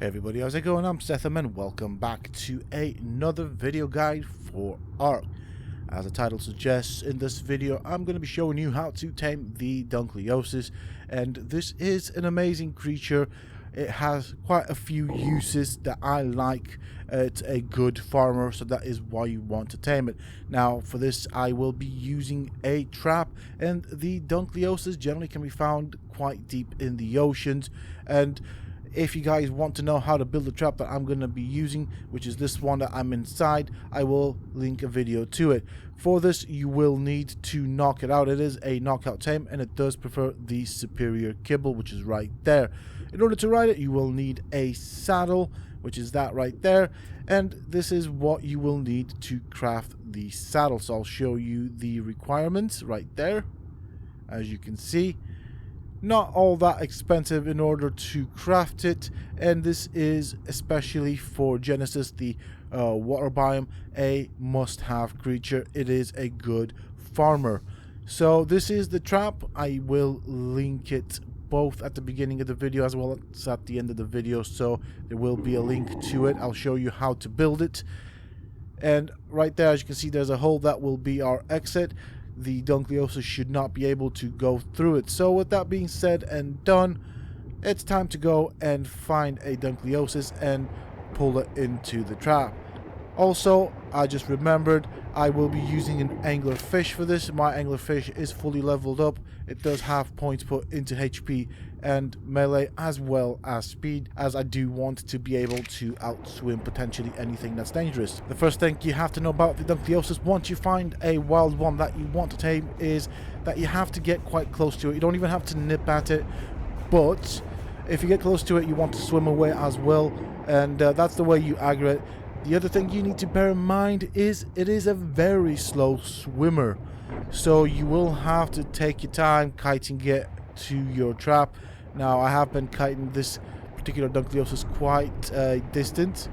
Hey everybody, how's it going? I'm Sethum and welcome back to another video guide for Ark. As the title suggests, in this video I'm going to be showing you how to tame the Dunkleosteus, and this is an amazing creature. It has quite a few uses that I like. It's a good farmer, so that is why you want to tame it. Now for this I will be using a trap, and the Dunkleosteus generally can be found quite deep in the oceans, and if you guys want to know how to build the trap that I'm going to be using, which is this one that I'm inside, I will link a video to it. For this you will need to knock it out. It is a knockout tame and it does prefer the superior kibble, which is right there. In order to ride it you will need a saddle, which is that right there, and this is what you will need to craft the saddle. So I'll show you the requirements right there. As you can see, not all that expensive in order to craft it, and this is especially for Genesis, the water biome, a must-have creature. It is a good farmer. So this is the trap. I will link it both at the beginning of the video as well as at the end of the video, so there will be a link to it. I'll show you how to build it, and right there as you can see there's a hole that will be our exit. The Dunkleosteus should not be able to go through it. So with that being said and done, it's time to go and find a Dunkleosteus and pull it into the trap. Also, I just remembered I will be using an anglerfish for this. My anglerfish is fully leveled up. It does have points put into HP and melee as well as speed, as I do want to be able to outswim potentially anything that's dangerous. The first thing you have to know about the Dunkleosteus once you find a wild one that you want to tame is that you have to get quite close to it. You don't even have to nip at it, but if you get close to it you want to swim away as well, and that's the way you aggro it. The other thing you need to bear in mind is it is a very slow swimmer, so you will have to take your time kiting it to your trap. Now I have been kiting this particular Dunkleosteus quite distant,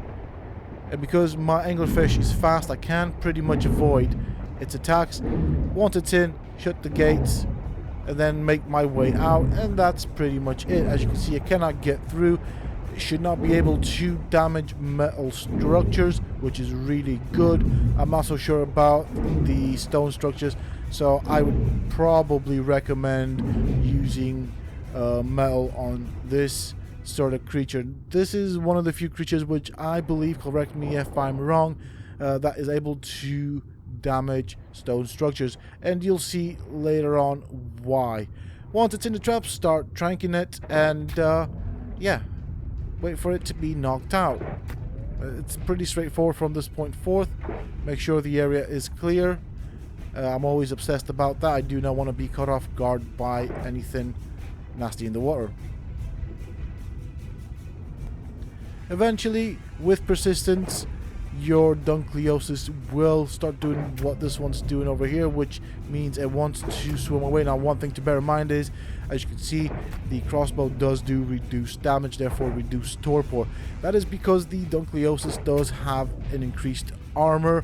and because my anglerfish is fast I can pretty much avoid its attacks. Once it's in, shut the gates and then make my way out, and that's pretty much it. As you can see, I cannot get through. Should not be able to damage metal structures, which is really good. I'm not so sure about the stone structures, so I would probably recommend using metal on this sort of creature. This is one of the few creatures which I believe, correct me if I'm wrong, that is able to damage stone structures, and you'll see later on why. Once it's in the trap, start tranking it, and yeah, wait for it to be knocked out. It's pretty straightforward from this point forth. Make sure the area is clear. I'm always obsessed about that. I do not want to be caught off guard by anything nasty in the water. Eventually, with persistence, your Dunkleosteus will start doing what this one's doing over here, which means it wants to swim away. Now one thing to bear in mind is, as you can see, the crossbow does do reduced damage, therefore reduced torpor. That is because the Dunkleosteus does have an increased armor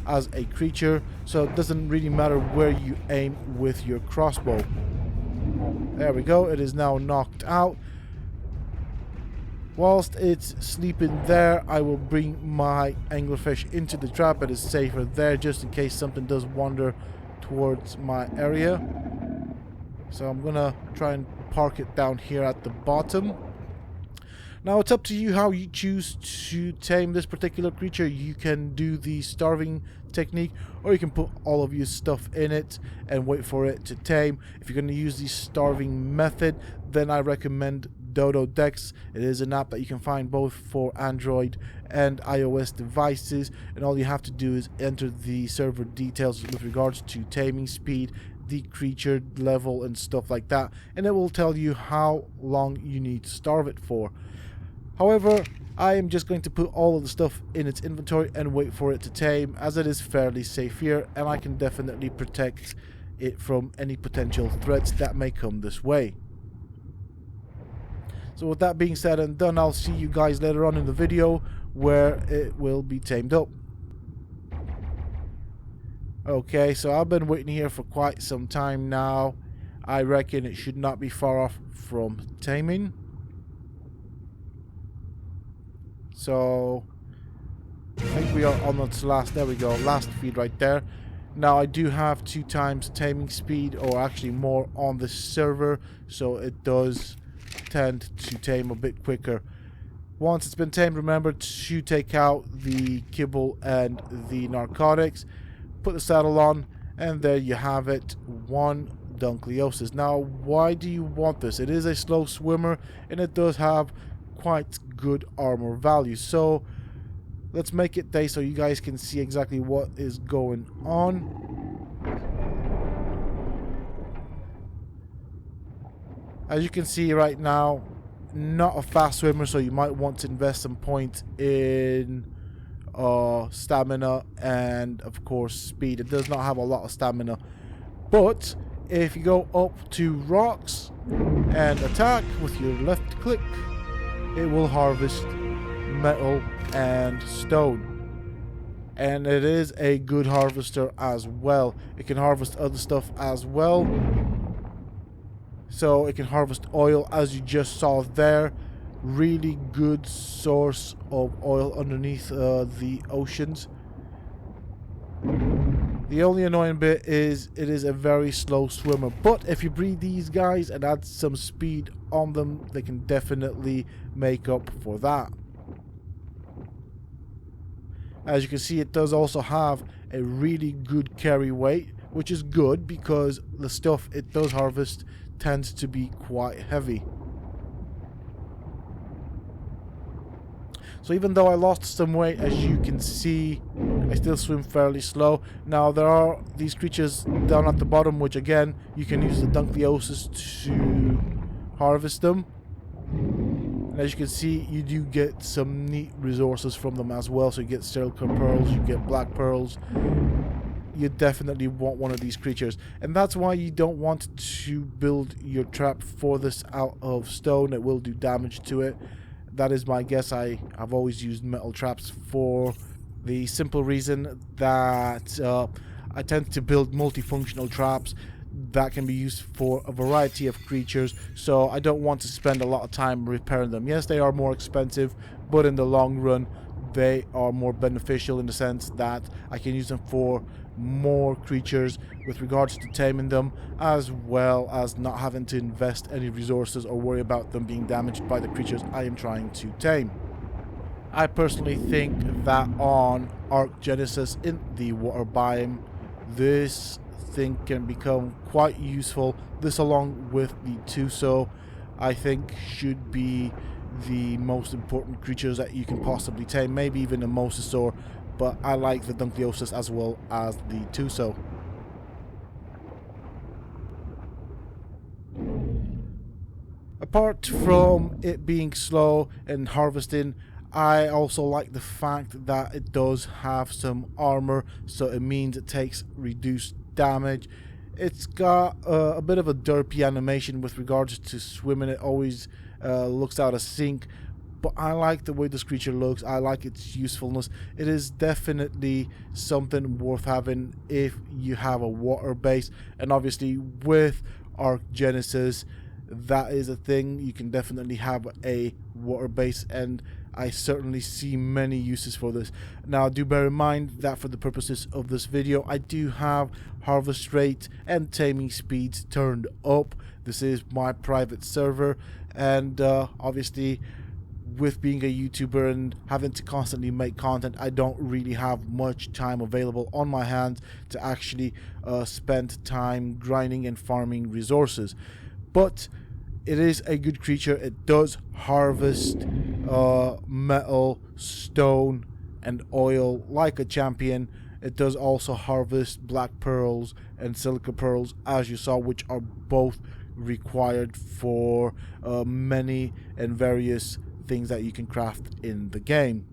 as a creature, so it doesn't really matter where you aim with your crossbow. There we go, it is now knocked out. Whilst it's sleeping there, I will bring my anglerfish into the trap. It is safer there just in case something does wander towards my area. So I'm gonna try and park it down here at the bottom. Now it's up to you how you choose to tame this particular creature. You can do the starving technique, or you can put all of your stuff in it and wait for it to tame. If you're going to use the starving method, then I recommend Dodo Dex. It is an app that you can find both for Android and iOS devices, and all you have to do is enter the server details with regards to taming speed, the creature level and stuff like that, and it will tell you how long you need to starve it for. However, I am just going to put all of the stuff in its inventory and wait for it to tame, as it is fairly safe here and I can definitely protect it from any potential threats that may come this way. So with that being said and done, I'll see you guys later on in the video where it will be tamed up. Okay, so I've been waiting here for quite some time now. I reckon it should not be far off from taming. So I think we are on its last, there we go, last feed right there. Now I do have 2 times taming speed, or actually more, on this server, so it does tend to tame a bit quicker. Once it's been tamed, remember to take out the kibble and the narcotics, put the saddle on, and there you have it, 1 Dunkleosteus. Now, why do you want this? It is a slow swimmer, and it does have quite good armor value. So let's make it day so you guys can see exactly what is going on. As you can see right now, not a fast swimmer, so you might want to invest some points in stamina and of course speed. It does not have a lot of stamina, but if you go up to rocks and attack with your left click, it will harvest metal and stone, and it is a good harvester as well. It can harvest other stuff as well, so it can harvest oil, as you just saw there. Really good source of oil underneath the oceans. The only annoying bit is it is a very slow swimmer, but if you breed these guys and add some speed on them, they can definitely make up for that. As you can see, it does also have a really good carry weight, which is good because the stuff it does harvest tends to be quite heavy. So even though I lost some weight, as you can see, I still swim fairly slow. Now there are these creatures down at the bottom, which again, you can use the Dunkleosteus to harvest them. And as you can see, you do get some neat resources from them as well. So you get silica pearls, you get black pearls. You definitely want one of these creatures, and that's why you don't want to build your trap for this out of stone. It will do damage to it. That is my guess. I've always used metal traps for the simple reason that I tend to build multifunctional traps that can be used for a variety of creatures, so I don't want to spend a lot of time repairing them. Yes, they are more expensive, but in the long run they are more beneficial in the sense that I can use them for more creatures with regards to taming them, as well as not having to invest any resources or worry about them being damaged by the creatures I am trying to tame. I personally think that on Ark Genesis in the water biome, this thing can become quite useful. This, along with the Tuso, I think should be the most important creatures that you can possibly tame, maybe even a mosasaur, but I like the Dunkleosteus as well as the Tuso. Apart from it being slow and harvesting, I also like the fact that it does have some armor, so it means it takes reduced damage. It's got a bit of a derpy animation with regards to swimming. It always looks out of sync, but I like the way this creature looks. I like its usefulness. It is definitely something worth having if you have a water base, and obviously with Ark Genesis, that is a thing. You can definitely have a water base, and I certainly see many uses for this. Now, do bear in mind that for the purposes of this video, I do have harvest rate and taming speeds turned up. This is my private server, and obviously with being a YouTuber and having to constantly make content, I don't really have much time available on my hands to actually spend time grinding and farming resources. But it is a good creature. It does harvest metal, stone, and oil like a champion. It does also harvest black pearls and silica pearls, as you saw, which are both required for many and various things that you can craft in the game.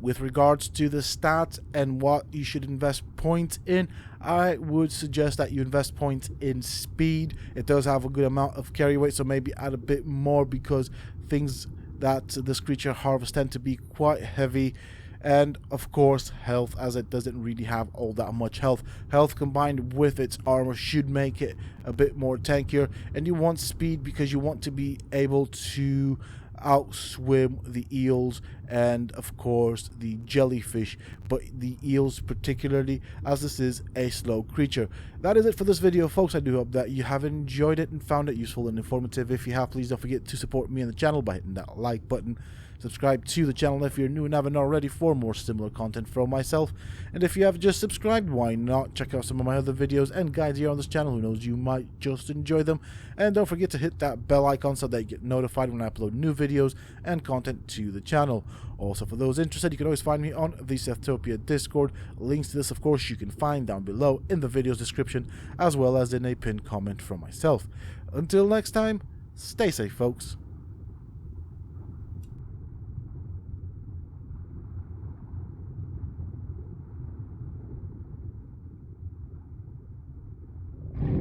With regards to the stats and what you should invest points in, I would suggest that you invest points in speed. It does have a good amount of carry weight, so maybe add a bit more, because things that this creature harvests tend to be quite heavy. And of course health, as it doesn't really have all that much health. Health combined with its armor should make it a bit more tankier. And you want speed because you want to be able to outswim the eels and of course the jellyfish, but the eels particularly, as this is a slow creature. That is it for this video, folks. I do hope that you have enjoyed it and found it useful and informative. If you have, please don't forget to support me and the channel by hitting that like button. Subscribe to the channel if you're new and haven't already for more similar content from myself. And if you have just subscribed, why not check out some of my other videos and guides here on this channel. Who knows, you might just enjoy them. And don't forget to hit that bell icon so that you get notified when I upload new videos and content to the channel. Also, for those interested, you can always find me on the Sethtopia Discord. Links to this, of course, you can find down below in the video's description, as well as in a pinned comment from myself. Until next time, stay safe, folks.